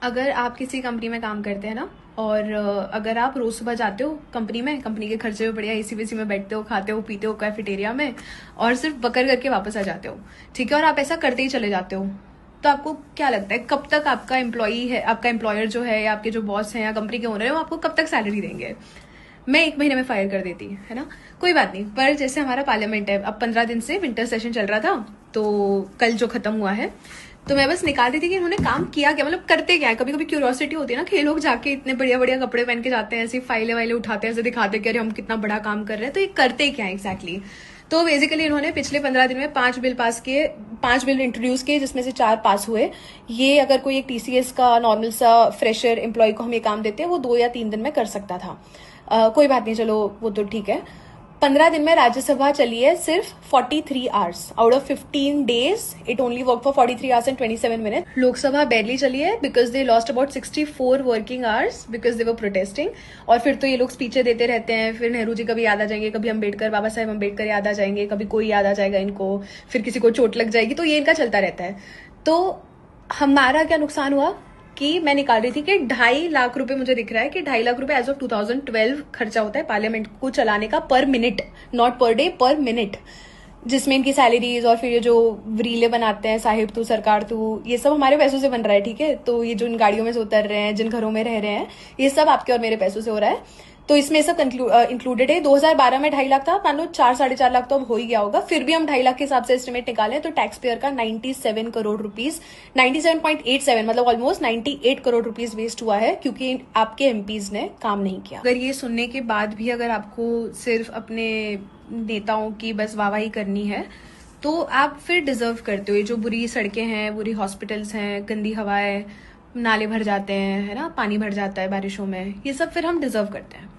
अगर आप किसी कंपनी में काम करते हैं ना, और अगर आप रोज सुबह जाते हो कंपनी में, कंपनी के खर्चे में बढ़िया एसी वेसी में बैठते हो, खाते हो पीते हो कैफेटेरिया में, और सिर्फ बकर करके वापस आ जाते हो, ठीक है, और आप ऐसा करते ही चले जाते हो, तो आपको क्या लगता है कब तक आपका एम्प्लॉई है, आपका एम्प्लॉयर जो है या आपके जो बॉस हैं या कंपनी के ओनर है, वो आपको कब तक सैलरी देंगे? मैं 1 महीने में फायर कर देती, है ना। कोई बात नहीं, पर जैसे हमारा पार्लियामेंट है, अब 15 दिन से विंटर सेशन चल रहा था, तो कल जो खत्म हुआ है, तो मैं बस निकाल दी थी कि इन्होंने काम किया क्या, मतलब करते क्या है। कभी कभी क्यूरियोसिटी होती है ना कि ये लोग जाके इतने बढ़िया बढ़िया कपड़े पहन के जाते हैं, ऐसी फाइलें वाइलें उठाते हैं, ऐसे दिखाते हैं कि अरे हम कितना बड़ा काम कर रहे हैं, तो ये करते क्या है एग्जैक्टली। तो बेसिकली इन्होंने पिछले 15 दिन में 5 बिल पास किए, 5 बिल इंट्रोड्यूस किए, जिसमें से 4 पास हुए। ये अगर कोई एक टीसीएस का नॉर्मल सा फ्रेशर एम्प्लॉय को हम ये काम देते हैं, वो 2 या 3 दिन में कर सकता था। कोई बात नहीं, चलो वो तो ठीक है। 15 दिन में राज्यसभा चली है सिर्फ 43 hours out of 15 days. It only work for 43 hours and 27 minute. Lok Sabha बैरली चली है because they lost about 64 working hours because they were protesting. और फिर तो ये लोग स्पीचें देते रहते हैं, फिर नेहरू जी कभी याद आ जाएंगे, कभी अम्बेडकर, बाबा साहेब अम्बेडकर याद आ जाएंगे, कभी कोई याद आ जाएगा इनको, फिर किसी को चोट लग जाएगी, तो ये इनका चलता रहता है। तो हमारा क्या नुकसान हुआ कि मैं निकाल रही थी कि 2.5 लाख रुपए, मुझे दिख रहा है कि 2.5 लाख रुपए एज ऑफ 2012 खर्चा होता है पार्लियामेंट को चलाने का, पर मिनट, नॉट पर डे, पर मिनट, जिसमें इनकी सैलरीज और फिर ये जो रीले बनाते हैं, साहिब तू सरकार तू, ये सब हमारे पैसों से बन रहा है, ठीक है। तो ये जो इन गाड़ियों में से उतर रहे हैं, जिन घरों में रह रहे हैं, ये सब आपके और मेरे पैसों से हो रहा है। तो इसमें सब इंक्लूडेड है। 2012 में 2.5 लाख था, मान लो 4-4.5 लाख तो अब हो ही गया होगा, फिर भी हम 2.5 लाख के हिसाब से एस्टिमेट निकाले तो टैक्स पेयर का 97 करोड़ रुपीज, 97.87 मतलब ऑलमोस्ट 98 करोड़ रुपीज वेस्ट हुआ है, क्योंकि आपके एमपीज ने काम नहीं किया। अगर ये सुनने के बाद भी अगर आपको सिर्फ अपने नेताओं की बस वाहवाही करनी है, तो आप फिर डिजर्व करते हो। ये जो बुरी सड़कें हैं, बुरी हॉस्पिटल्स हैं, गंदी हवाएं, नाले भर जाते हैं, है ना, पानी भर जाता है बारिशों में, ये सब फिर हम डिजर्व करते हैं।